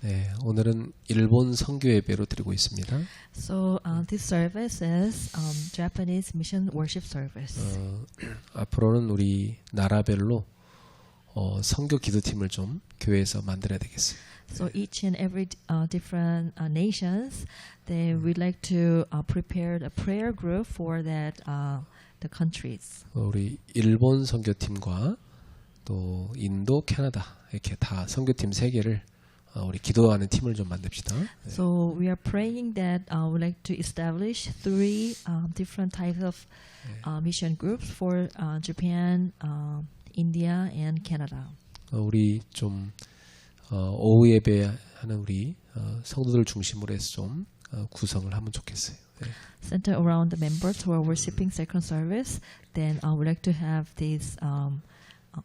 네, 오늘은 일본 선교 예배로 드리고 있습니다. So this service is Japanese mission worship service. 앞으로는 우리 나라별로 선교 기도팀을 좀 교회에서 만들어야 되겠어요. So each and every different nations, they would like to prepare a prayer group for that the countries. 우리 일본 선교팀과 또 인도, 캐나다 이렇게 다 선교팀 3개를 우리 기도하는 팀을 좀 만듭시다. So we are praying that we would like to establish 3 different types of mission groups for Japan, India, and Canada. 우리 좀 오후 예배하는 우리 성도들 중심으로 해서 좀 구성을 하면 좋겠어요. 네. Center around the members who are worshiping second service, then I would like to have this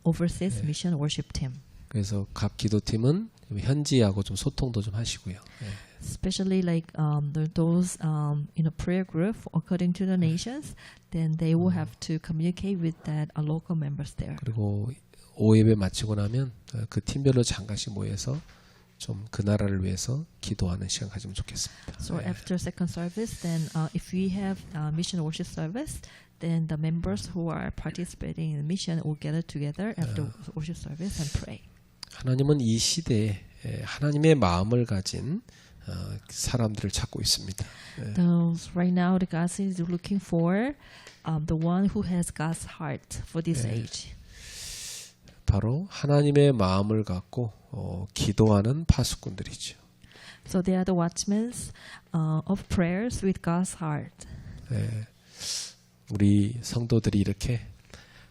overseas mission worship team. 그래서 각 기도팀은 현지하고 좀 소통도 좀 하시고요. 네. Especially like those in a prayer group according to the nations, then they will have to communicate with that local members there. 그리고 오후 예배 마치고 나면 그 팀별로 잠깐씩 모여서 좀 그 나라를 위해서 기도하는 시간 가지면 좋겠습니다. So after second service, then if we have mission worship service, then the members who are participating in the mission will gather together after worship service and pray. 하나님은 이 시대에 하나님의 마음을 가진 사람들을 찾고 있습니다. Those right now, the God is looking for the one who has God's heart for this age. 바로 하나님의 마음을 갖고 기도하는 파수꾼들이죠. So they are the watchmen of prayers with God's heart. 네, 우리 성도들이 이렇게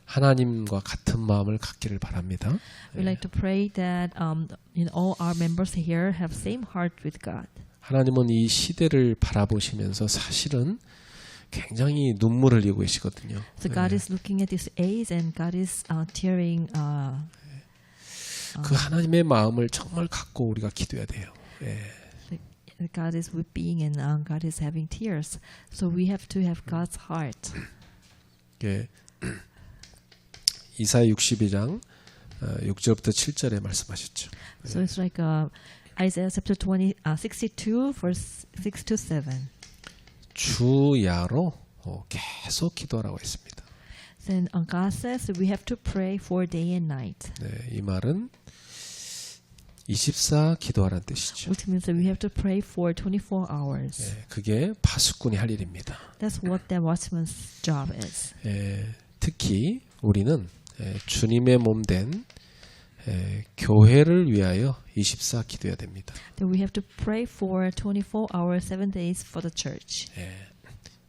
하나님과 같은 마음을 갖기를 바랍니다. We like to pray that all our members here have same heart with God. 하나님은 이 시대를 바라보시면서 사실은 굉장히 눈물을 흘리고 계시거든요. So God is looking at this age and God is tearing. 그 하나님의 마음을 정말 갖고 우리가 기도해야 돼요. God is weeping and God is having tears. So we have to have God's heart. 이사야 62장 6절부터 7절에 말씀하셨죠. So it's like Isaiah chapter 62 verse 6 to 7. 주야로 계속 기도하라고 했습니다. Then God says that we have to pray for day and night. 네, 이 말은 24 기도하라는 뜻이죠. Which means that we have to pray for 24 hours. 네, 그게 파수꾼이 할 일입니다. That's what that watchman's job is. 특히 우리는 주님의 몸된 교회를 위하여 24 기도해야 됩니다. Then we have to pray for 24 hours, 7 days for the church.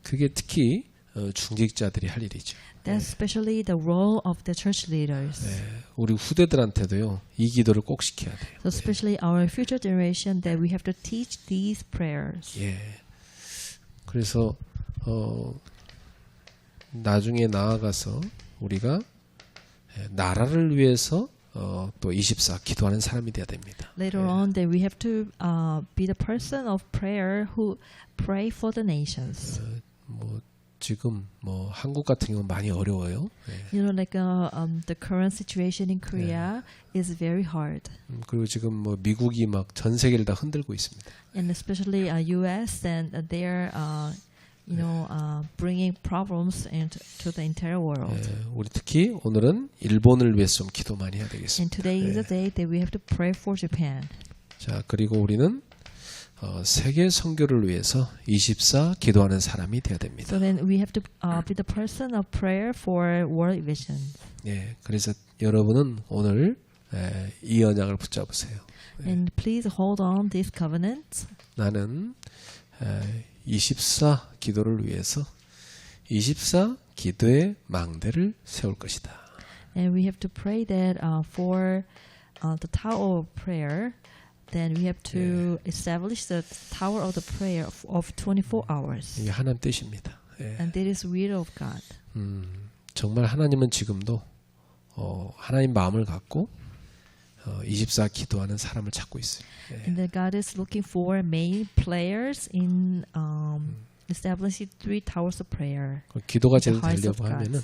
그게 특히 중직자들이 할 일이죠. That's especially the role of the church leaders. 우리 후대들한테도요, 이 기도를 꼭 시켜야 돼요. So especially our future generation, that we have to teach these prayers. 그래서 나중에 나아가서 우리가 나라를 위해서 또 24 기도하는 사람이 돼야 됩니다. Later on, that we have to be the person of prayer who pray for the nations. 지금 한국 같은 경우는 많이 어려워요. You know, like the current situation in Korea is very hard. 그리고 지금 미국이 막 전 세계를 다 흔들고 있습니다. And especially U.S. and they're bringing problems into the entire world. 우리 특히 오늘은 일본을 위해서 좀 기도 많이 해야 되겠습니다. And today is the day that we have to pray for Japan. 자, 그리고 우리는 세계 선교를 위해서 24 기도하는 사람이 되어야 됩니다. So then we have to be the person of prayer for world vision. 그래서 여러분은 오늘 이 언약을 붙잡으세요. And please hold on this covenant. 나는 24 기도를 위해서 24 기도의 망대를 세울 것이다. And we have to pray that for the tower of prayer. Then we have to establish the tower of the prayer of 24 hours. 이게 하나님 뜻입니다. And that is will of God. 정말 하나님은 지금도 하나님 마음을 갖고 24 기도하는 사람을 찾고 있어요. And that God is looking for main players in establishing 3 towers of prayer. 기도가 제대로 되려고 하면은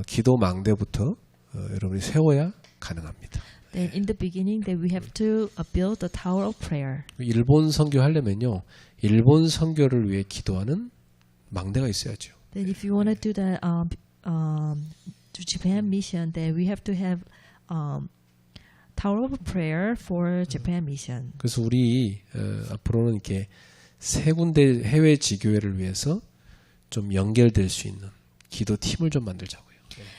기도 망대부터 여러분이 세워야 가능합니다. Then in the beginning, that we have to build the tower of prayer. 일본 선교 하려면요, 일본 선교를 위해 기도하는 망대가 있어야죠. Then if you want to do the to Japan mission, then we have to have tower of prayer for Japan mission. 그래서 우리 앞으로는 이렇게 세 군데 해외 지교회를 위해서 좀 연결될 수 있는 기도 팀을 좀 만들자고요.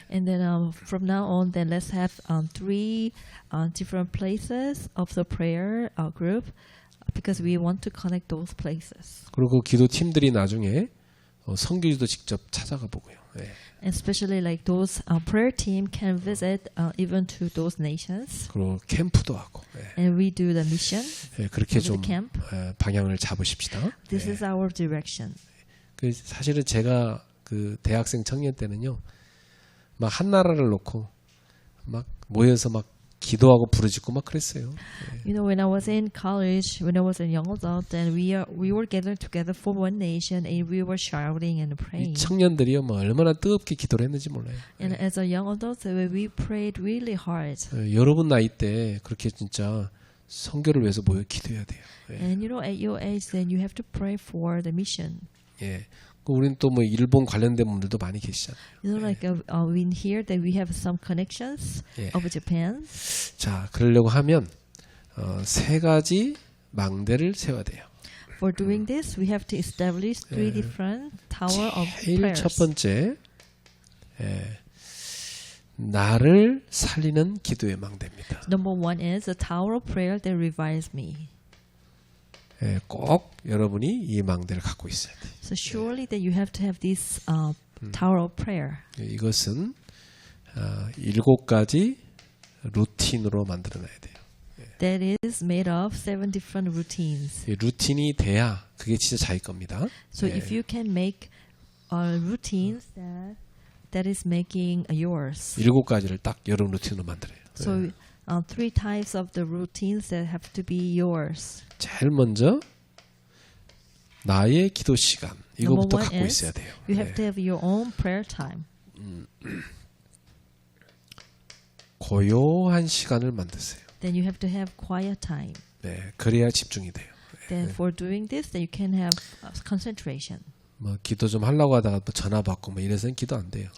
And then from now on, then let's have 3 different places of the prayer group because we want to connect those places. 그리고 기도 팀들이 나중에 선교지도 직접 찾아가 보고요. 예. And especially like those prayer team can visit even to those nations. 그리고 캠프도 하고. 예. And we do the mission. 예, 그렇게 do 좀 the camp. 방향을 잡으십시다. This 예. is our direction. 그 사실은 제가 그 대학생 청년 때는요, 막 한 나라를 놓고 막 모여서 막 기도하고 부르짖고 막 그랬어요. You know, when I was in college, when I was a young adult, then we were gathered together for one nation, and we were shouting and 이 praying. 청년들이요, 뭐 얼마나 뜨겁게 기도를 했는지 몰라요. And as a young adult, we prayed really hard. 여러분 나이 때 그렇게 진짜 선교를 위해서 모여 기도해야 돼요. 예. And you know, at your age, then you have to pray for the mission. 예. 우리는 또 뭐 일본 관련된 분들도 많이 계시잖아요. You know, like in here, that we have some connections 예. of Japan. 자, 그러려고 하면 3가지 망대를 세워야 돼요. For doing this, we have to establish 3 different tower of 제일 prayers. 첫 번째, 나를 살리는 기도의 망대입니다. Number 1 is the tower of prayer that revives me. 예, 꼭 여러분이 이 망대를 갖고 있어야 돼요. So surely that you have to have this tower of prayer. 예, 이것은 7가지 루틴으로 만들어놔야 돼요. That is made of 7 different routines. 이 루틴이 돼야 그게 진짜 자기 겁니다. So 예. if you can make routines that is making yours. 7가지를 딱 여러분 루틴으로 만들어요. So 3 types of the routines that have to be yours. 제일 먼저 나의 기도 시간 이거부터 Number 1 갖고 is 있어야 돼요. you have to have your own prayer time. 고요한 시간을 만드세요. Then you have to have quiet time. 네, 그래야 집중이 돼요. Then for doing this, then you can have concentration. 뭐 기도 좀 하려고 하다가 또 전화 받고 뭐 이래서는 기도 안 돼요.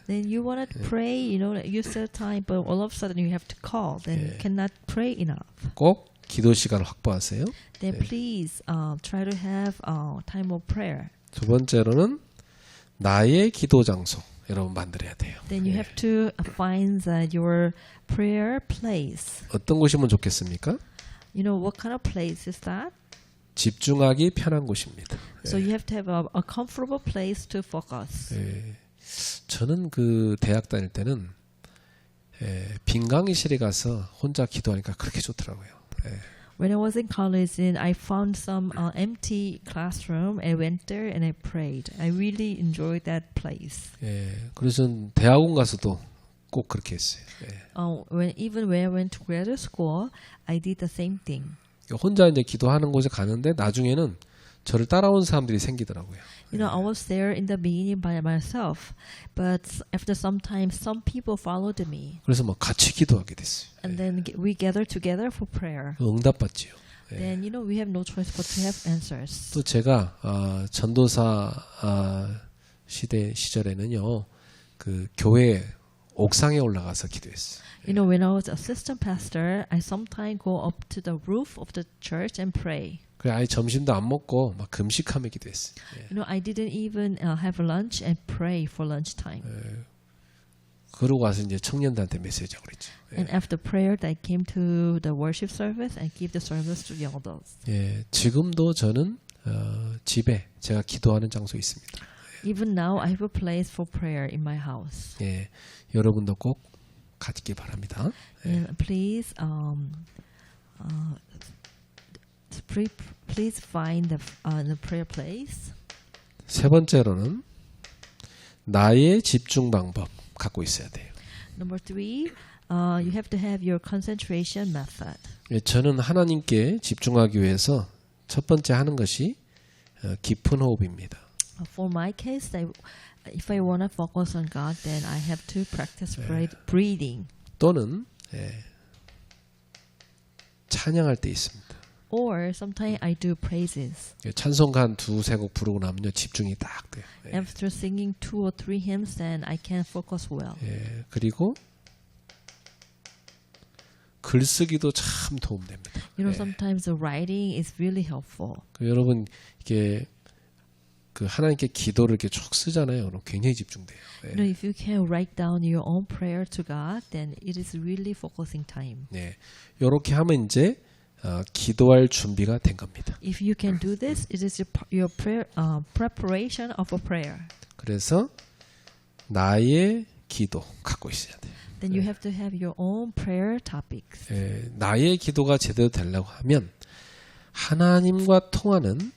Then you want to pray, you know, you set time, but all of a sudden you have to call. Then you cannot pray enough. 꼭 기도 시간을 확보하세요. Then please try to have time of prayer. 두 번째로는 나의 기도 장소 여러분 만들어야 돼요. Then you have to find your prayer place. 어떤 곳이면 좋겠습니까? You know, what kind of place is that? 집중하기 편한 곳입니다. So you have to have a comfortable place to focus. 예, 저는 그 대학 다닐 때는 빈 강의실에 가서 혼자 기도하니까 그렇게 좋더라고요. When I was in college, then I found some empty classroom. I went there and I prayed. I really enjoyed that place. 예, 그래서 대학원 가서도 꼭 그렇게 했어요. Even when I went to graduate school, I did the same thing. 혼자 이제 기도하는 곳에 가는데 나중에는 저를 따라온 사람들이 생기더라고요. You know, I was there in the beginning by myself, but after some time, some people followed me, 그래서 뭐 같이 기도하게 됐어요. and then we gathered together for prayer. 응답받지요. Then you know we have no choice but to have answers. 또 제가 전도사 시절에는요, 그 교회 옥상에 올라가서 기도했어요. You know, when I was assistant pastor, I sometimes go up to the roof of the church and pray. 그래 아예 점심도 안 먹고 막 금식하며 기도했어요. You know, I didn't even have lunch and pray for lunchtime. 그러고 와서 이제 청년들한테 메시지하고 그랬죠. And after prayer, I came to the worship service and give the service to young adults. 예, 지금도 저는 집에 제가 기도하는 장소 있습니다. Even now, I have a place for prayer in my house. 예, 여러분도 꼭 가지기 바랍니다. And please, please find the prayer place. 세 번째로는 나의 집중 방법 갖고 있어야 돼요. Number 3, you have to have your concentration method. 예, 저는 하나님께 집중하기 위해서 첫 번째 하는 것이 깊은 호흡입니다. For my case, if I want to focus on God, then I have to practice breathing. 또는 찬양할 때 있습니다. Or sometimes I do praises. 찬송가 한 두세 곡 부르고 나면요 집중이 딱 돼요. 예. After singing 2 or 3 hymns, then I can focus well. 예. 그리고 글쓰기도 참 도움됩니다. You know, 예. sometimes the writing is really helpful. 여러분 이게 그 하나님께 기도를 이렇게 쭉 쓰잖아요. 그럼 굉장히 집중돼요. 예. You know, if you can write down your own prayer to God, then it is really focusing time. 네, 이렇게 하면 이제 기도할 준비가 된 겁니다. If you can do this, it is your prayer preparation of a prayer. 그래서 나의 기도 갖고 있어야 돼요. Then you have to have your own prayer topics. 예, 나의 기도가 제대로 되려고 하면 하나님과 통하는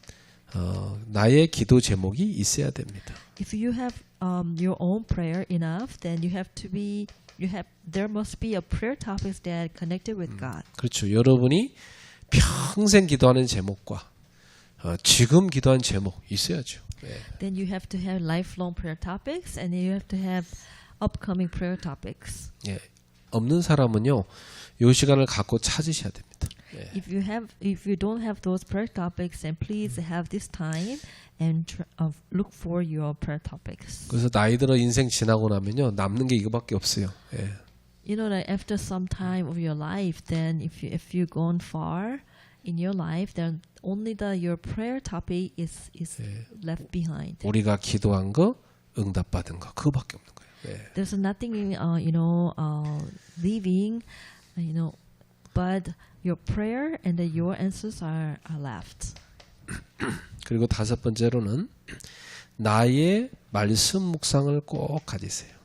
나의 기도 제목이 있어야 됩니다. If you have your own prayer enough, then there must be a prayer topics that connected with God. 그렇죠. 여러분이 평생 기도하는 제목과 지금 기도한 제목 있어야죠. 예. Then you have to have lifelong prayer topics, and you have to have upcoming prayer topics. 예. 없는 사람은요, 이 시간을 갖고 찾으셔야 됩니다. 예. If you don't have those prayer topics, then please have this time and look for your prayer topics. 그래서 나이 들어 인생 지나고 나면요, 남는 게 이거밖에 없어요. 예. You know that after some time of your life, then if you gone far in your life, then only your prayer topic is left behind. 우리가 기도한 거, 응답받은 거, 그거밖에 없는 거예요. 예. There's nothing leaving, but your prayer and your answers are left. 그리고 다섯 번째로는 나의 말씀 묵상을 꼭 가지세요.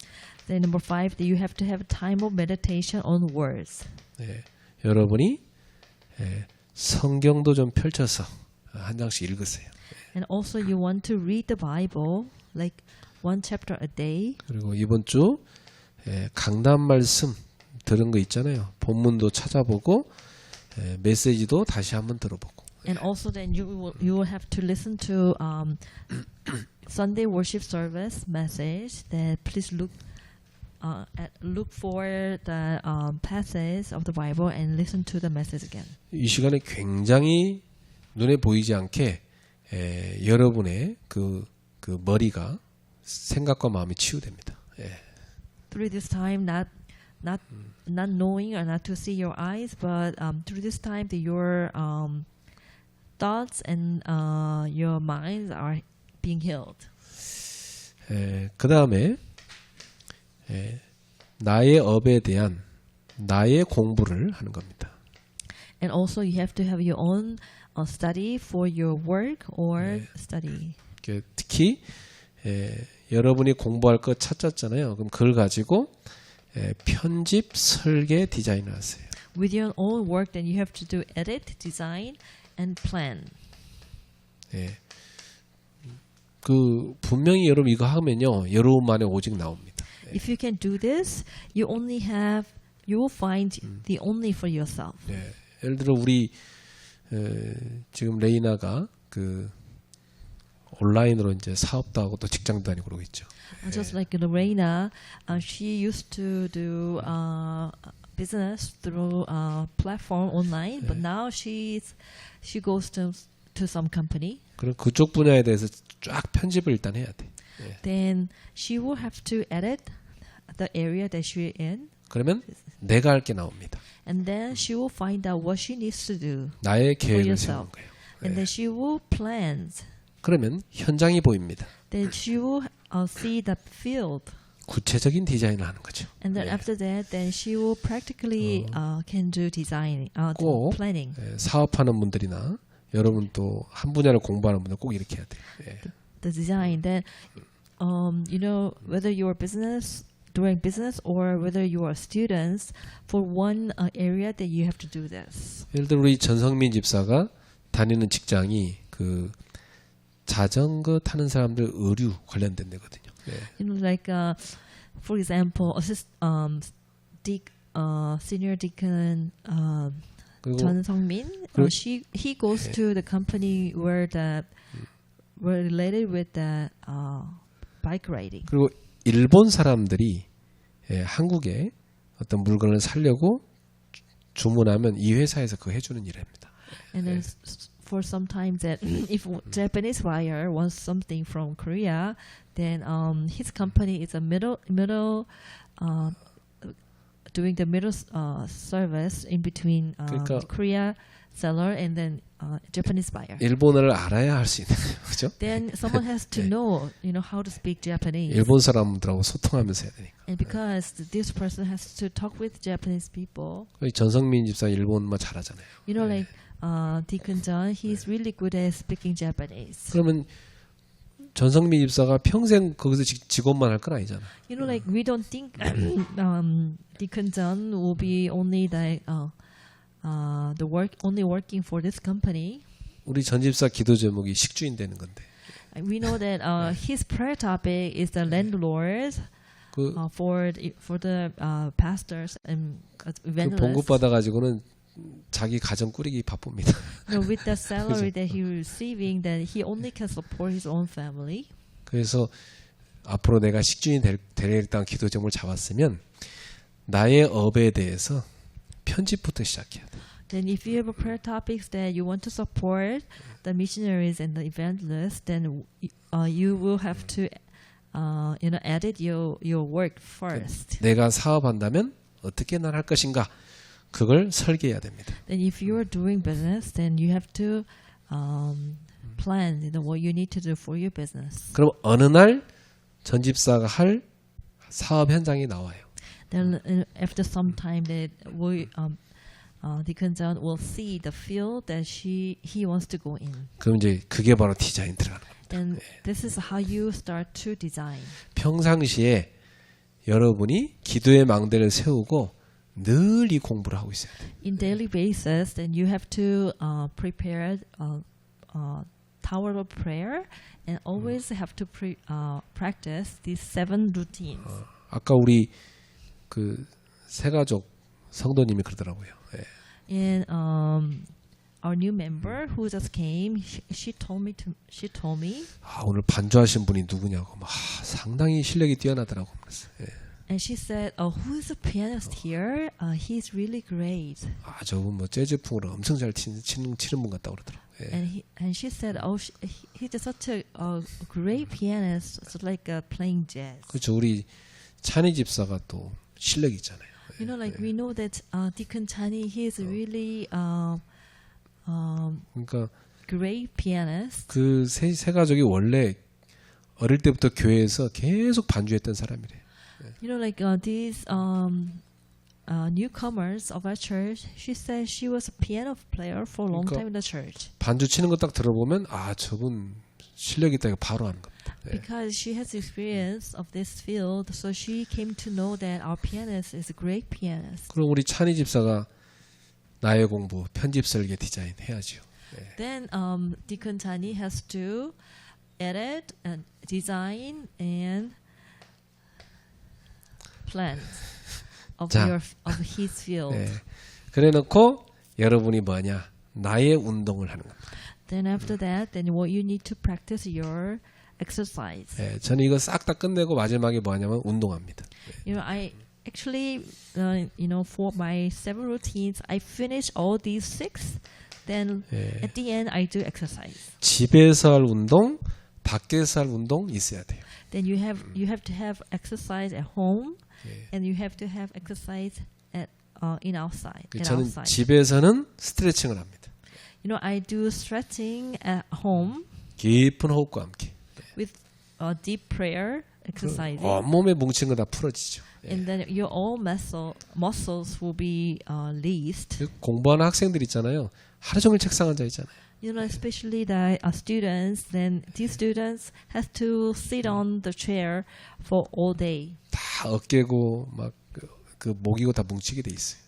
Then number 5, that you have to have a time of meditation on words. 예. 여러분이 성경도 좀 펼쳐서 한 장씩 읽으세요. And also you want to read the Bible like one chapter a day. 그리고 이번 주 강단 말씀 들은 거 있잖아요. 본문도 찾아보고 메시지도 다시 한번 들어보고. And also then you will have to listen to Sunday worship service message. That please look for the passage of the Bible and listen to the message again. 이 시간에 굉장히 눈에 보이지 않게 여러분의 그 머리가 생각과 마음이 치유됩니다. 예. Through this time, not knowing or not to see your eyes, but through this time, your thoughts and your minds are being healed. 그 다음에 나의 업에 대한 나의 공부를 하는 겁니다. And also, you have to have your own study for your work or study. 특히 여러분이 공부할 거 찾았잖아요. 그럼 그걸 가지고 편집, 설계, 디자인을 하세요. With your own work, then you have to do edit, design, and plan. 예. 그 분명히 여러분 이거 하면요, 여러분만의 오직 나옵니다. If you can do this, you will find the only for yourself. 예. 예를 들어 우리 지금 레이나가 그 온라인으로 이제 사업도 하고 또 직장도 다니고 그러고 있죠. Just like Lorena, she used to do business through platform online, but now she goes to some company. 그럼 그쪽 분야에 대해서 쫙 편집을 일단 해야 돼. 예. Then she will have to edit the area that she's in. 그러면 내가 할 게 나옵니다. And then she will find out what she needs to do 나의 for 계획을 세우는 yourself. 거예요. And then she will plan. 그러면 현장이 보입니다. Then she will see the field. 구체적인 디자인을 하는 거죠. And then after that, then she will practically can do design, 꼭 planning. 사업하는 분들이나 여러분 또 한 분야를 공부하는 분들 꼭 이렇게 해야 돼요. 예. The design. Then, whether you're doing business or whether you are students, for one area that you have to do this. 예를 들어 우리 전성민 집사가 다니는 직장이 그 자전거 타는 사람들 의류 관련된 데거든요. 예. Like for example, senior deacon 전성민, he goes to the company were related with the bike riding. 그리고 일본 사람들이 한국에 어떤 물건을 사려고 주문하면 이 회사에서 그거 해주는 일입니다. And then for sometimes that if Japanese buyer wants something from Korea, then his company is a middle doing the middle service in between 그러니까 Korea seller and then Japanese buyer. 일본어를 알아야 할 수 있는 거예요. 그죠? Then someone has to know, how to speak Japanese. 일본 사람들하고 소통하면서 해야 되니까. And because this person has to talk with Japanese people, 전성민 집사 일본말 잘하잖아요. like Deacon John, he's really good at speaking Japanese. 그러면 전성민 집사가 평생 거기서 직원만 할 건 아니잖아. Like we don't think Deacon John will be only only working for this company. 우리 전 집사 기도 제목이 식주인 되는 건데. We know that his prayer topic is the landlords for the pastors and 그 evangelists. 봉급 받아 가지고는 자기 가정 꾸리기 바쁩니다. With the salary that he receiving, then he only can support his own family. 그래서 앞으로 내가 식주인 되겠다는 기도 제목을 잡았으면 나의 업에 대해서 편집부터 시작해야 돼. Then if you have a prayer topics that you want to support the missionaries and the evangelists, then you will have to edit your work first. 내가 사업한다면 어떻게 난 할 것인가 그걸 설계해야 됩니다. Then if you are doing business, then you have to plan what you need to do for your business. 그럼 어느 날 전 집사가 할 사업 현장이 나와요. Then after some time that Deacon John will see the field that he wants to go in. 그럼 이제 그게 바로 디자인 들어가는 겁니다. And this is how you start to design. 평상시에 여러분이 기도의 망대를 세우고 늘 이 공부를 하고 있어야 돼요. In daily basis, then you have to prepare tower of prayer and always have to practice these 7 routines. 아까 우리 그 세가족 성도님이 그러더라고요. 예. And our new member who just came, she told me. 오늘 반주하신 분이 누구냐고 막 상당히 실력이 뛰어나더라고 그랬어요. 예. And she said, who is the pianist here? He's really great. 저분 뭐 재즈풍으로 엄청 잘 치는 분 같다고 그러더라고. 예. And she said, he's such a great pianist, it's like playing jazz. 그렇죠. 우리 찬희 집사가 또 실력이 있잖아요. Like we know that Deacon Chani, he is really 그러니까 great pianist. 그 세 가족이 원래 어릴 때부터 교회에서 계속 반주했던 사람이래요. Like these newcomers of our church, she said she was a piano player for a long time in the church. 반주 치는 거 딱 들어보면 저분 실력 있다 이거 바로 아는 겁니다. Because she has experience of this field, so she came to know that our pianist is a great pianist. 그럼 우리 찬희 집사가 나의 공부, 편집 설계 디자인 해야죠. Then Deacon Chani has to edit and design and plan of his field. 그래놓고 여러분이 뭐냐? 나의 운동을 하는 겁니다. Then after that, then what you need to practice your exercise. 저는 이거 싹 다 끝내고 마지막에 뭐하냐면 운동합니다. I actually, for my 7 routines, I finish all these 6. Then at the end, I do exercise. 집에서 할 운동, 밖에서 할 운동 있어야 돼요. Then you have to have exercise at home, and you have to have exercise in outside. 저는 집에서는 스트레칭을 합니다. I do stretching at home. 깊은 호흡과 함께. With deep prayer exercises. 온몸에 뭉친 거 다 풀어지죠. And then your all muscles will be released. 공부하는 학생들 있잖아요. 하루 종일 책상 앉아 있잖아요. Especially the students, then these students have to sit on the chair for all day. 다 어깨고 막 그 목이고 다 뭉치게 돼 있어요.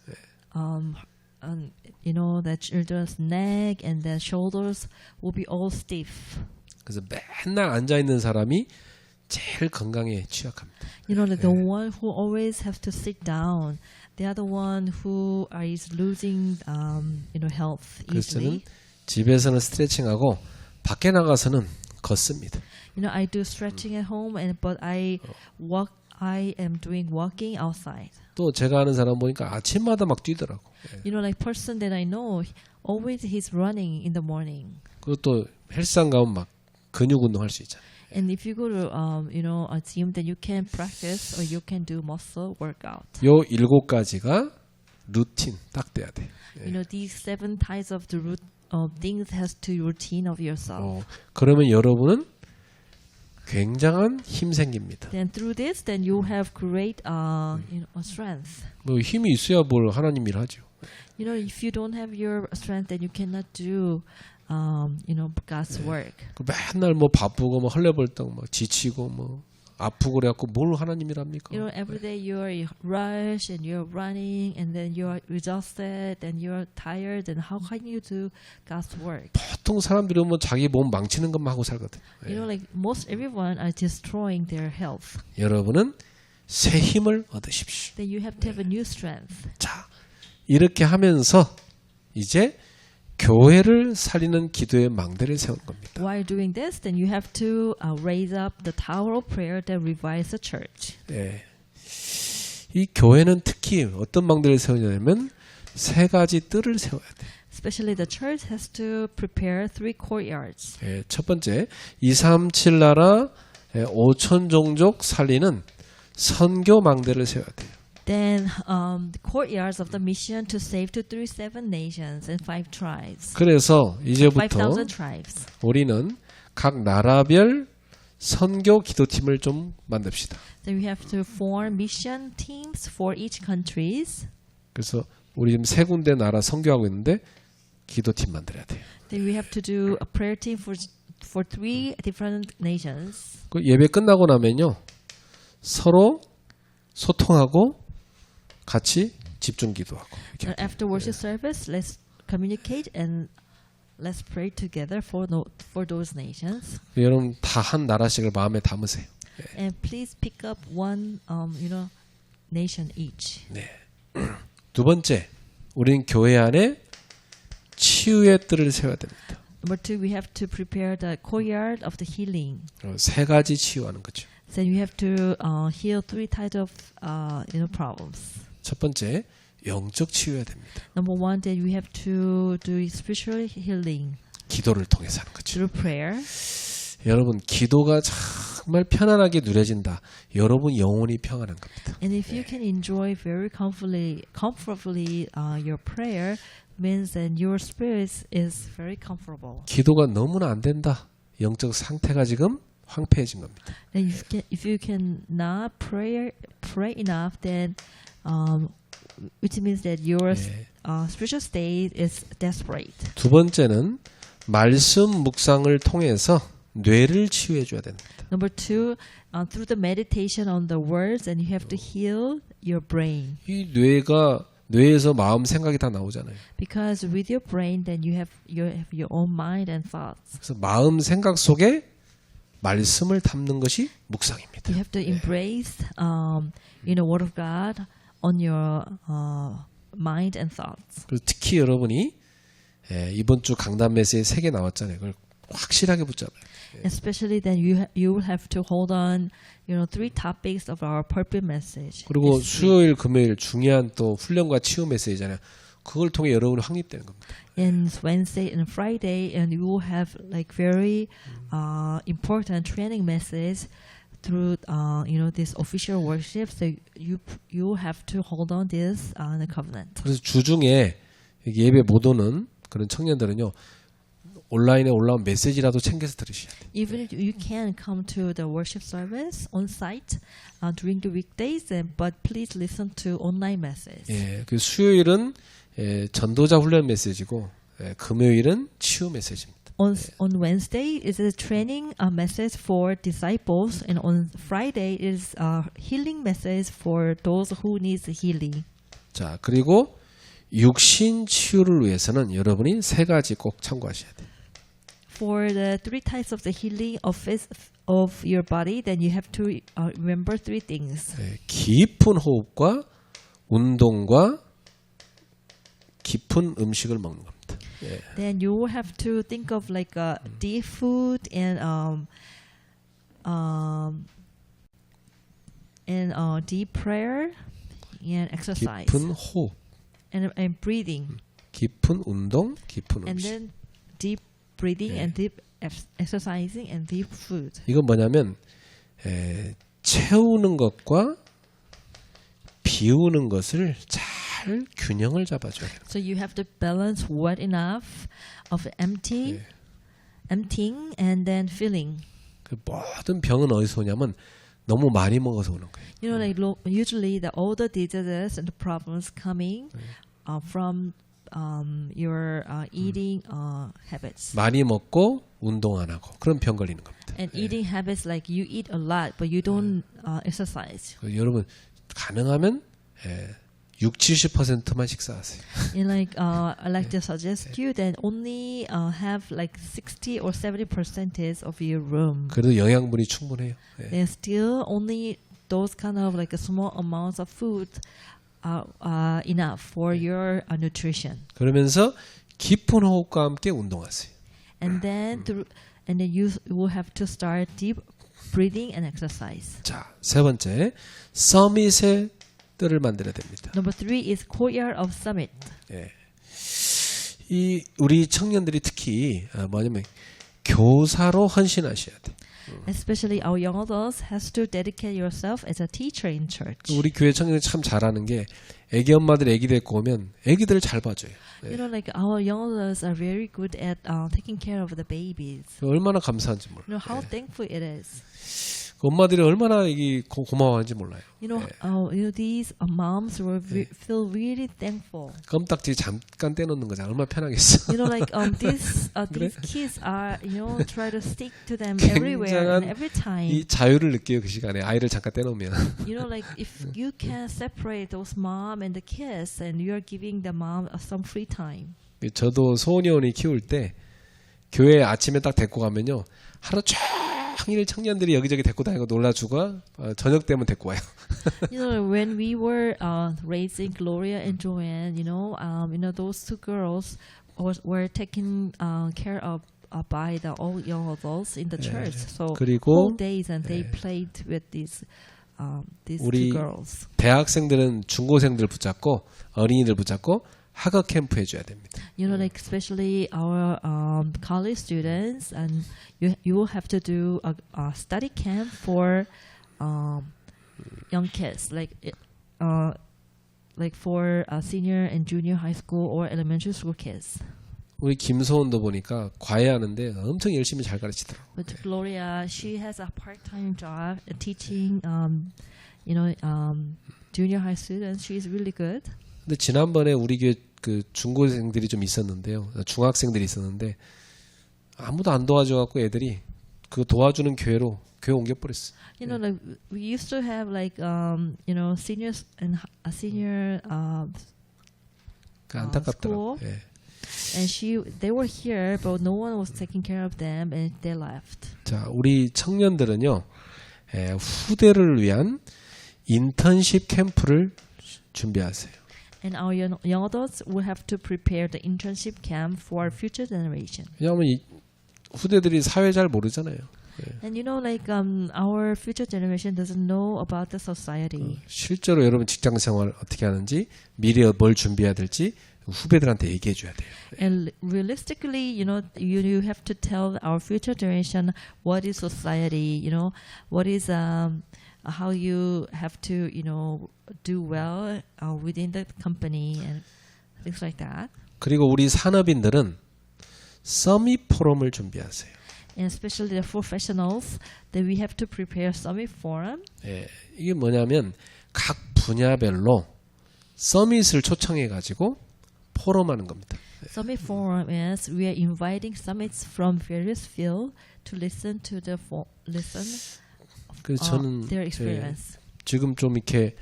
The children's neck and their shoulders will be all stiff. 그래서 맨날 앉아 있는 사람이 제일 건강에 취약합니다. The one who always have to sit down, they are the one who is losing, health 그래서 저는 easily. 집에서는 스트레칭하고 밖에 나가서는 걷습니다. I do stretching at home, but I walk I am doing walking outside. 또 제가 아는 사람 보니까 아침마다 막 뛰더라고. You know, like person that I know, always he's running in the morning. 그리고 또 헬스장 가면 막 근육 운동할 수 있잖아요. And if you go to you know, a gym, then you can practice or you can do muscle workout. 요 7가지가 루틴 딱 돼야 돼. You know, these 7 types of the things has to routine of yourself. 그러면 여러분은 굉장한 힘 생깁니다. Then through this, then you have great you know, strength. 뭐 힘이 있어야 뭘 하나님 일 하죠. You know, if you don't have your strength, then you cannot do you know, God's work. 맨날 뭐 바쁘고 뭐 헐레벌떡 뭐 지치고 뭐 아프고 그래갖고 뭘 하나님 일 합니까? You know, every day you're rush and you're running and then you're exhausted and you're tired, and how can you do God's work? 보통 사람들이 뭐 자기 몸 망치는 것만 하고 살거든. You know, like most everyone are destroying their health. 여러분은 새 힘을 얻으십시오. Then you have to have a new strength. 자, 이렇게 하면서 이제 교회를 살리는 기도의 망대를 세운 겁니다. While doing this, then you have to raise up the tower of prayer that revives the church. 예. 이 교회는 특히 어떤 망대를 세우냐면 3가지 뜰을 세워야 돼. Especially the church has to prepare 3 courtyards. 예, 첫 번째 237 나라 5천 종족 살리는 선교 망대를 세워야 돼요. Then the courtyards of the mission to save to 37 nations and 5 tribes. 그래서 이제부터 5,000 tribes. 우리는 각 나라별 선교 기도팀을 좀 만듭시다. Then we have to form mission teams for each countries. 그래서 우리 지금 3군데 나라 선교하고 있는데 기도팀 만들어야 돼요. Then we have to do a prayer team for 3 different nations. 그 예배 끝나고 나면요 서로 소통하고 같이 집중 기도하고. 이렇게 And after worship service, let's communicate and let's pray together for those nations. 여러분 다 한 나라씩을 마음에 담으세요. And please pick up one, you know, nation each. 네. 두 번째, 우리는 교회 안에 치유의 뜰을 세워야 됩니다. Number 2, we have to prepare the courtyard of the healing. 3가지 치유하는 거죠. So you have to heal 3 types of you know, problems. 첫 번째, 영적 치유해야 됩니다. Number 1, that we have to do spiritual healing 기도를 통해서 하는 거죠. through prayer. 여러분, 기도가 정말 편안하게 누려진다. 여러분 영혼이 평안한 겁니다. And if you can enjoy very comfortably your prayer, means that your spirit is very comfortable. 기도가 너무나 안 된다. 영적 상태가 지금 황폐해진 겁니다. And if you can not pray enough, then which means that your spiritual state is desperate. 두 번째는 말씀 묵상을 통해서 뇌를 치유해 줘야 됩니다. Number 2, through the meditation on the words, and you have to heal your brain. 이 뇌에서 마음 생각이 다 나오잖아요. Because with your brain, then you have your own mind and thoughts. 그래서 마음 생각 속에 말씀을 담는 것이 묵상입니다. You have to embrace, you know, Word of God on your mind and thoughts. 그리고 특히 여러분이 이번 주 강단 메시지 3개 나왔잖아요. 그걸 확실하게 붙잡아요. Especially then you will have to hold on, you know, 3 topics of our purpose message. 그리고 수요일, 금요일 중요한 또 훈련과 치유 메시지잖아요. 그걸 통해 여러분이 확립되는 겁니다. And Wednesday and Friday, and you will have like very important training message through you know, this official worship. So you have to hold on this the covenant. 그래서 주중에 예배 못 오는 그런 청년들은요. 온라인에 올라온 메시지라도 챙겨서 들으셔야 돼요. Even if you can come to the worship service on site during the weekdays, but please listen to online message. 예, 그 수요일은 전도자 훈련 메시지고 금요일은 치유 메시지입니다. On Wednesday is a training message for disciples, and on Friday is a healing message for those who need healing. 자, 그리고 육신 치유를 위해서는 여러분이 3가지 꼭 참고하셔야 돼요. For the 3 types of the healing of your body, then you have to remember 3 things. 깊은 호흡과 운동과 깊은 음식을 먹는 겁니다. Then you will have to think of like deep food and and deep prayer and exercise 깊은 호흡, and breathing, 깊은 운동, 깊은 and 음식. then deep breathing 네. and deep exercising and deep food. 이건 뭐냐면 채우는 것과 비우는 것을 잘 균형을 잡아줘야 돼요. So you have to balance what enough of emptying and then filling. 그 모든 병은 어디서 오냐면 너무 많이 먹어서 오는 거예요. You know, like usually all the diseases and the problems coming from your eating habits. 많이 먹고 운동 안 하고 그럼 병 걸리는 겁니다. And eating habits like you eat a lot but you don't exercise. 여러분 가능하면 60-70%만 식사하세요. And like I like to suggest you that only have like 60 or 70% of your room. 그래도 영양분이 충분해요. There's still only those kind of like a small amounts of food are enough for your nutrition. 그러면서 깊은 호흡과 함께 운동하세요. And then you will have to start deep breathing and exercise. 자, 세 번째 서밋의 뜰을 만들어야 됩니다. Number 3 is courtyard of summit. 예. 이 우리 청년들이 특히 뭐냐면 교사로 헌신하셔야 돼. Especially our young adults has to dedicate yourself as a teacher in church. 우리 교회 청년이 참 잘하는 게 애기 엄마들 애기 데리고 오면 애기들을 잘 봐줘요. You know, like our young adults are very good at taking care of the babies. 얼마나 감사한지 몰라요. You know how thankful it is. 엄마들이 얼마나 애기 고마워하는지 몰라요. You know, these moms will feel really thankful. 껌딱지 잠깐 떼놓는 거잖아. 얼마나 편하겠어. You know, like these kids are, you know, try to stick to them everywhere and every time. 이 자유를 느껴요 그 시간에 아이를 잠깐 떼놓으면. You know, like if you can separate those mom and the kids, and you are giving the mom some free time. 저도 소원이원이 키울 때 교회 아침에 딱 데리고 가면요 하루 종일 청년들이 여기저기 데리고 다니고 놀라주고 저녁 되면 데리고 와요. You know, when we were raising Gloria and Joanne, you know, those two girls were taken care of by the all young adults in the church. So 그리고 whole days and they played with these 우리 two girls. 대학생들은 중고생들 붙잡고 어린이들 붙잡고 학업 캠프 해줘야 됩니다. You know, like especially our college students, and you will have to do a study camp for young kids, like for senior and junior high school or elementary school kids. 우리 김소원도 보니까 과외하는데 엄청 열심히 잘 가르치더라고요. But Gloria, she has a part-time job teaching, junior high students. She's really good. 근데 지난번에 우리 교회 그 중고생들이 좀 있었는데요. 중학생들이 있었는데 아무도 안 도와줘갖고 애들이 그 도와주는 교회로 교회 옮겨버렸어. You know, like we used to have like seniors and senior 그 안타깝더라고. school. 예. And they were here, but no one was taking care of them, and they left. 자, 우리 청년들은요 후대를 위한 인턴십 캠프를 준비하세요. And our young adults will have to prepare the internship camp for future generation. 왜냐하면 이 후대들이 사회 잘 모르잖아요. And you know, like our future generation doesn't know about the society. 실제로 여러분 직장 생활 어떻게 하는지 미래에 뭘 준비해야 될지 후배들한테 얘기해 줘야 돼요. And realistically, you know, you have to tell our future generation what is society. You know, what is how you have to, do well within the company and things like that. 그리고 우리 산업인들은 서밋 포럼을 준비하세요. And especially the professionals, that we have to prepare summit forum. 예, 이게 뭐냐면 각 분야별로 서밋을 초청해 가지고 포럼하는 겁니다. Summit forum is we are inviting summits from various fields to listen to 그래서 저는 their experience. 지금 좀 이렇게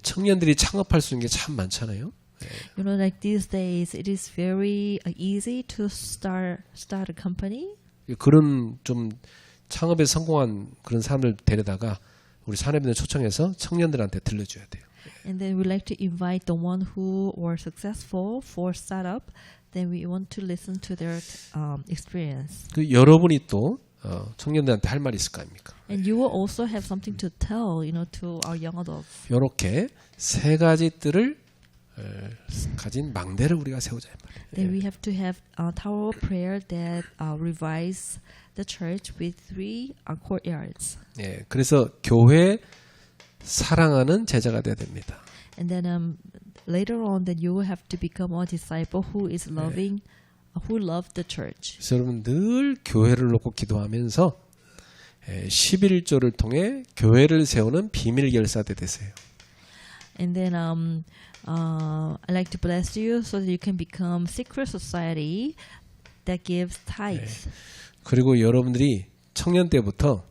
청년들이 창업할 수 있는 게 참 많잖아요. You know, like these days, it is very easy to start a company. 그런 좀 창업에 성공한 그런 사람들 데려다가 우리 산업인들 초청해서 청년들한테 들려줘야 돼요. And then we like to invite the one who were successful for startup. Then we want to listen to their experience. 그 여러분이 또 청년들한테 할 말이 있을 거 아닙니까? And you will also have something to tell, to our young adults. 이렇게 세 가지 뜰을 가진 망대를 우리가 세우자 이 말이에요. Then we have to have a tower of prayer that revives the church with 3 courtyards. 예, 그래서 교회 사랑하는 제자가 돼야 됩니다. And then later on, then you will have to become a disciple who is loving, who love the church. 그래서 여러분 늘 교회를 놓고 기도하면서 11조를 통해 교회를 세우는 비밀 결사대 되세요. And then I'd like to bless you so that you can become secret society that gives tithes. 그리고 여러분들이 청년 때부터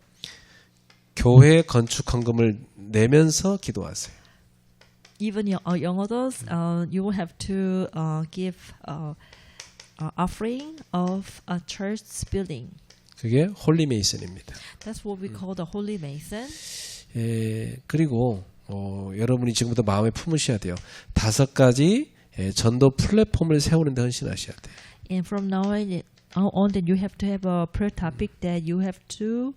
교회 건축 헌금을 내면서 기도하세요. Even young adults, you will have to give offering of a church building. 그게 홀리 메이슨입니다. That's what we call the Holy Mason. 그리고 여러분이 지금부터 마음에 품으셔야 돼요. 5가지 전도 플랫폼을 세우는 데 헌신하셔야 돼요. And from now on, then you have to have a prayer topic that you have to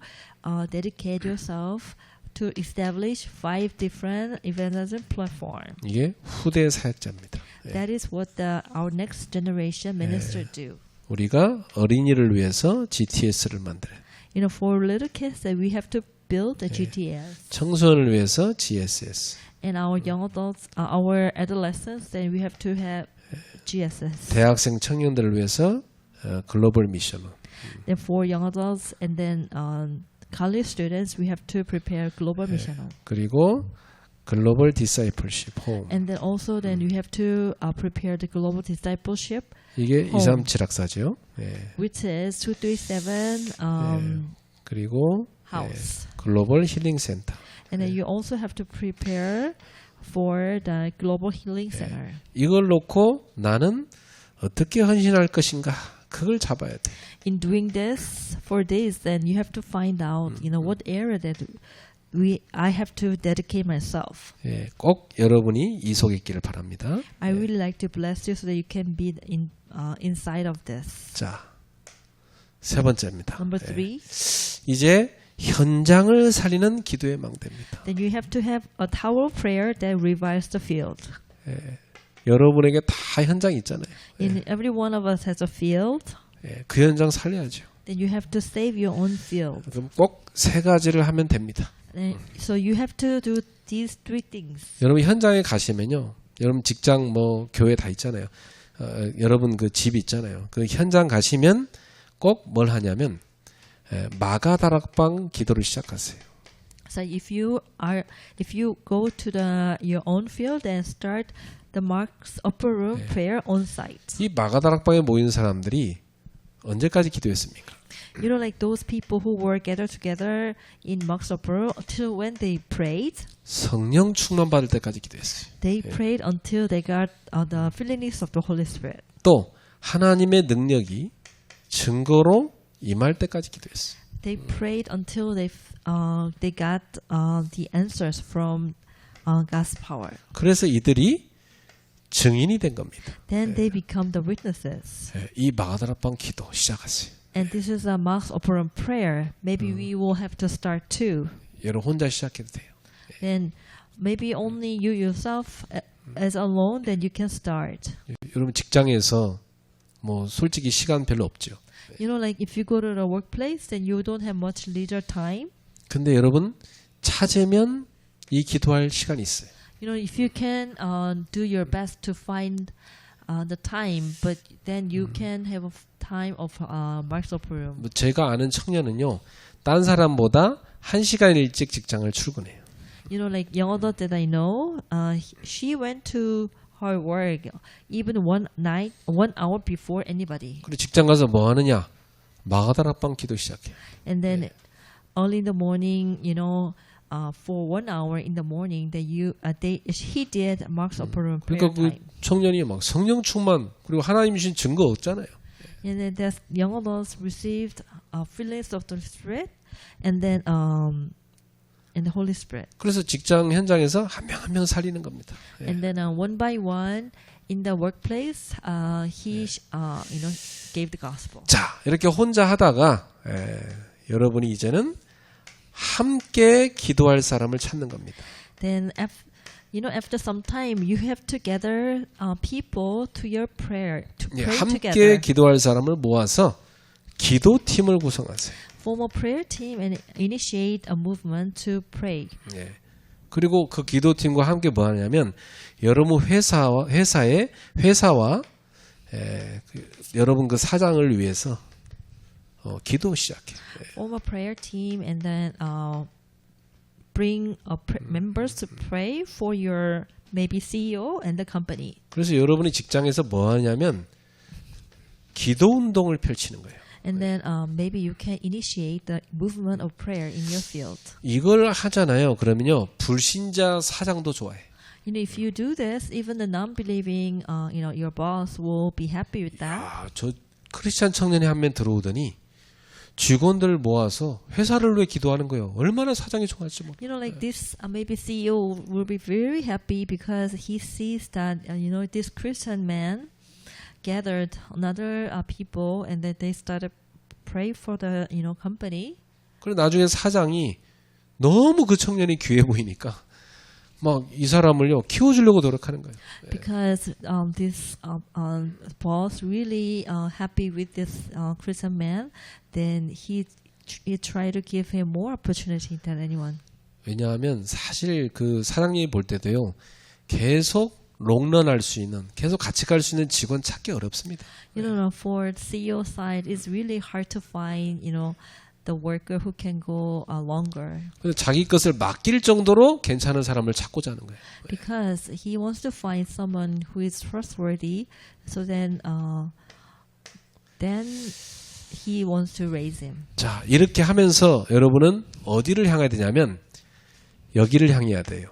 dedicate yourself to establish 5 different evangelism platforms. 이게 후대 사역자입니다. That is what our next generation minister do. 우리가 어린이를 위해서 GTS를 만들어요. For little kids, that we have to build the GTS. 청소년을 위해서 GSS. And our young adults, our adolescents, then we have to have GSS. 대학생 청년들을 위해서 글로벌 미션. Then for young adults and then college students, we have to prepare global missional. 그리고 글로벌 디사이플십 홈. And then also then you have to prepare the global discipleship. 이게 237 학사죠. Which is 237 그리고 house. 글로벌 힐링 센터. And then you also have to prepare for the global healing center. 이걸 놓고 나는 어떻게 헌신할 것인가? 그걸 잡아야 돼. In doing this, for this, then you have to find out, what area that I have to dedicate myself. 꼭 여러분이 이 속에 있기를 바랍니다. I really like to bless you so that you can be inside of this. 자, 세 번째입니다. Number 3. 이제 현장을 살리는 기도의 망대입니다. Then you have to have a tower of prayer that revives the field. 여러분에게 다 현장이 있잖아요. In every one of us has a field. 그 현장 살려야죠. Then you have to save your own field. 그럼 꼭 세 가지를 하면 됩니다. So you have to do these 3 things. 여러분 현장에 가시면요. 여러분 직장 뭐 교회 다 있잖아요. 여러분 그 집 있잖아요. 그 현장 가시면 꼭 뭘 하냐면 마가다락방 기도를 시작하세요. So if you go to your own field and start the Mark's upper room prayer on site. 이 마가다락방에 모인 사람들이 언제까지 기도했습니까? Like those people who were gathered together in Mark's upper room until when they prayed. 성령 충만 받을 때까지 기도했어요. They prayed until they got the fillings of the Holy Spirit. 또 하나님의 능력이 증거로 임할 때까지 기도했어요. They prayed until they got the answers from God's power. 그래서 이들이 증인이 된 겁니다. Then they become the witnesses. 이 마가다락방 기도 시작하세요. And this is a Mark's upper room prayer. Maybe we will have to start too. 여러분 혼자 시작해도 돼요. Then maybe only you yourself as alone, then you can start. 여러분 직장에서 뭐 솔직히 시간 별로 없죠. Like if you go to the workplace, then you don't have much leisure time. 근데 여러분 찾으면 이 기도할 시간이 있어요. If you can do your best to find the time, but then you can have a time of Mark's upper room. 제가 아는 청년은요, 딴 사람보다 1시간 일찍 직장을 출근해요. Like young adult that I know, she went to her work even 1 hour before anybody. 그리고 직장 가서 뭐 하느냐? 마가다락방 기도 시작해요. And then early in the morning, for 1 hour in the morning, that he did Mark's upper room prayer 그러니까 그 time. 청년이 막 성령 충만 그리고 하나님 주신 증거 없잖아요. And then the young adults received feelings of the Spirit, and then and the Holy Spirit. 그래서 직장 현장에서 한 명 한 명 살리는 겁니다. And then one by one in the workplace, he gave the gospel. 자, 이렇게 혼자 하다가 여러분이 이제는 함께 기도할 사람을 찾는 겁니다. Then after some time, you have to gather people to your prayer to 예, pray 함께 together. 기도할 사람을 모아서 기도팀을 구성하세요. Form a prayer team and initiate a movement to pray. 예. 그리고 그 기도팀과 함께 뭐 하냐면 여러분 회사와 여러분 그 사장을 위해서 기도 시작해. Form a prayer team and then bring members to pray for your maybe CEO and the company. 그래서 여러분이 직장에서 뭐 하냐면 기도 운동을 펼치는 거예요. And then maybe you can initiate the movement of prayer in your field. 이걸 하잖아요. 그러면요 불신자 사장도 좋아해. If you do this, even the non-believing, your boss will be happy with that. 저 크리스찬 청년이 한 명 들어오더니 직원들을 모아서 회사를 위해 기도하는 거예요. 얼마나 사장이 좋아할지 모르. Like this, maybe CEO will be very happy because he sees that this Christian man gathered another people and that they started pray for the company. 그리고 나중에 사장이 너무 그 청년이 귀해 보이니까 막 이 사람을요 키워주려고 노력하는 거예요. Because this boss really happy with this Christian man, then he try to give him more opportunity than anyone. 왜냐하면 사실 그 사장님이 볼 때도요 계속 롱런할 수 있는, 계속 같이 갈 수 있는 직원 찾기 어렵습니다. For CEO side, it's really hard to find the worker who can go longer. 그래서 자기 것을 맡길 정도로 괜찮은 사람을 찾고자 하는 거예요. Because he wants to find someone who is trustworthy, so then he wants to raise him. 자, 이렇게 하면서 여러분은 어디를 향해야 되냐면 여기를 향해야 돼요.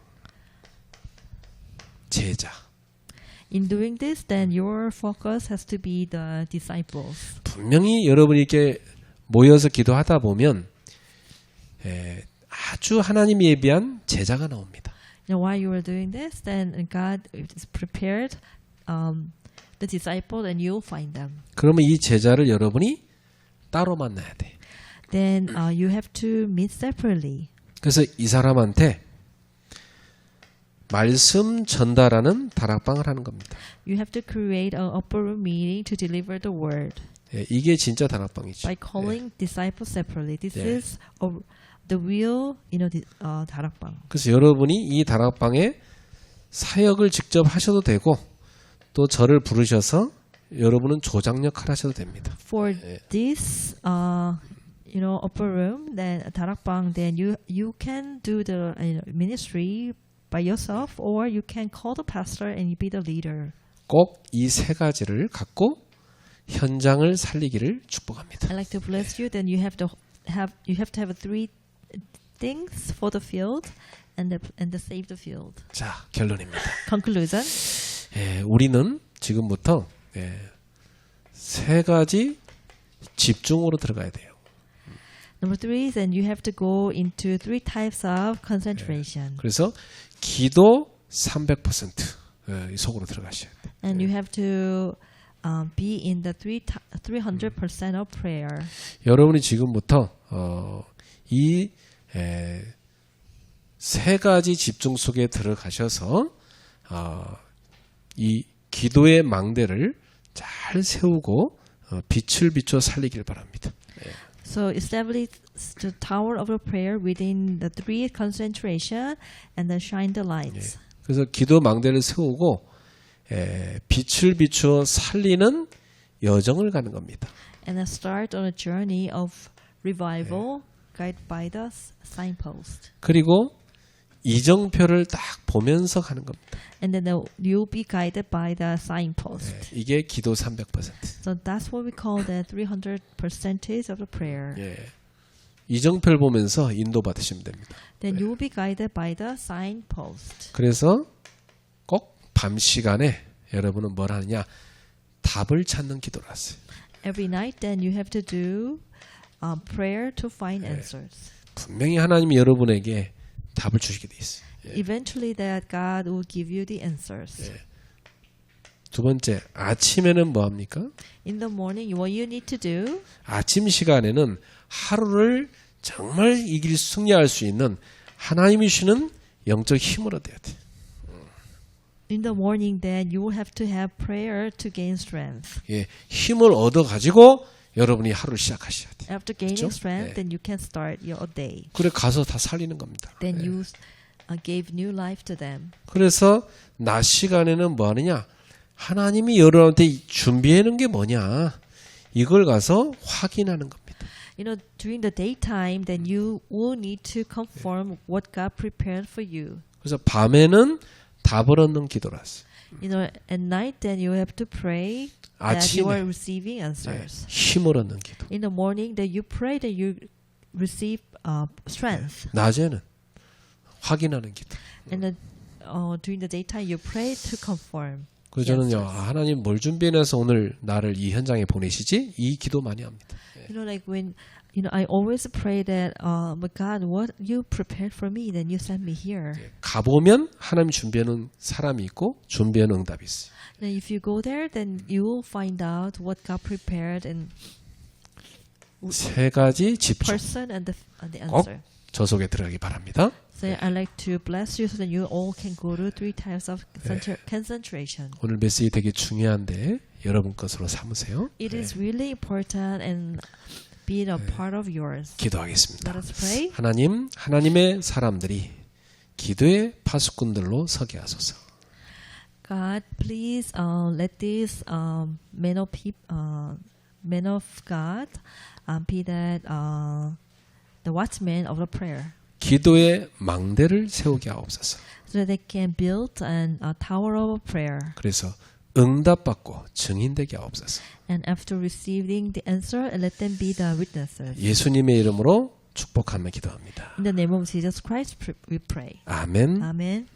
제자. In doing this, then your focus has to be the disciples. 분명히 여러분이 이렇게 모여서 기도하다 보면 아주 하나님이 예비한 제자가 나옵니다. While you are doing this, then God is prepared the disciple, and you'll find them. 그러면 이 제자를 여러분이 따로 만나야 돼. Then you have to meet separately. 그래서 이 사람한테 말씀 전달하는 다락방을 하는 겁니다. You have to create an upper room meeting to deliver the word. 이게 진짜 다락방이죠. By calling disciples separately, this is the real, 다락방. 그래서 여러분이 이 다락방에 사역을 직접 하셔도 되고 또 저를 부르셔서 여러분은 조장 역할 하셔도 됩니다. For this, upper room, then 다락방, then you can do the ministry by yourself, or you can call the pastor and be the leader. 꼭 이 세 가지를 갖고 현장을 살리기를 축복합니다. I'd like to bless you. Then you have to have three things for the field, and save the field. 자, 결론입니다. Conclusion. 우리는 지금부터 세 가지 집중으로 들어가야 돼요. Number 3, then you have to go into 3 types of concentration. 그래서 기도 300% 속으로 들어가셔야 돼요. And you have to be in the 300% of prayer. 여러분이 지금부터 이 세 가지 집중 속에 들어가셔서 이 기도의 망대를 잘 세우고 빛을 비춰 살리길 바랍니다. So establish the tower of prayer within the 3 concentration and then shine the lights. 그래서 기도 망대를 세우고 빛을 비추어 살리는 여정을 가는 겁니다. And then start on a journey of revival guided by the signpost. 그리고 이정표를 딱 보면서 가는 겁니다. And then you'll be guided by the signpost. 이게 기도 300%. So that's what we call the 300% of the prayer. 이정표를 보면서 인도받으시면 됩니다. Then you will be guided by the signpost. 그래서 꼭 밤 시간에 여러분은 뭘 하느냐? 답을 찾는 기도를 하세요. Every night, then you have to do prayer to find answers. 분명히 하나님이 여러분에게 답을 주시게 돼 있어요. Eventually, that God will give you the answers. 두 번째, 아침에는 뭐 합니까? In the morning, what you need to do, 아침 시간에는 하루를 정말 승리할 수 있는 하나님이 주시는 영적 힘을 얻어야 돼. in the morning, then you will have to have prayer to gain strength. 예, 힘을 얻어 가지고 여러분이 하루를 시작하셔야 돼. After gaining 그렇죠? strength, 네. then you can start your day. 그래 가서 다 살리는 겁니다. Then 예. you gave new life to them. 그래서 낮 시간에는 뭐 하느냐? 하나님이 여러분한테 준비해 놓은 게 뭐냐? 이걸 가서 확인하는 겁니다. You know, during the daytime, then you will need to confirm what God prepared for you. 그래서 밤에는 답을 얻는 기도라서. You know, at night, then you have to pray that you are 아침에 receiving answers. 힘을 얻는 기도. In the morning, that you pray that you receive strength. 낮에는 확인하는 기도. And during the daytime, you pray to confirm. 그래서 저는요, 하나님 뭘 준비해서 오늘 나를 이 현장에 보내시지? 이 기도 많이 합니다. You know, like when, you know, I always pray that, but God, what you prepared for me, then you send me here. 가보면 하나님 준비해놓은 사람이 있고 준비해놓은 응답이 있어요. And if you go there, then you will find out what God prepared and 세 가지 집중. person and the 꼭 answer. 저 속에 들어가기 바랍니다. So I'd like to bless you so that you all can go to 3 types of concentration. 오늘 메시지 되게 중요한데 여러분 것으로 삼으세요. It is really important and be a part of yours. 기도하겠습니다. Let us pray. 하나님, 하나님의 사람들이 기도의 파수꾼들로 서게 하소서. God, please let these men of God be that the watchmen of the prayer, 기도의 망대를 세우게 하옵소서. so that they can build a tower of prayer. 그래서 응답받고 증인되게 하옵소서. And after receiving the answer, let them be the witnesses. 예수님의 이름으로 축복하며 기도합니다. In the name of Jesus Christ, we pray. 아멘. Amen.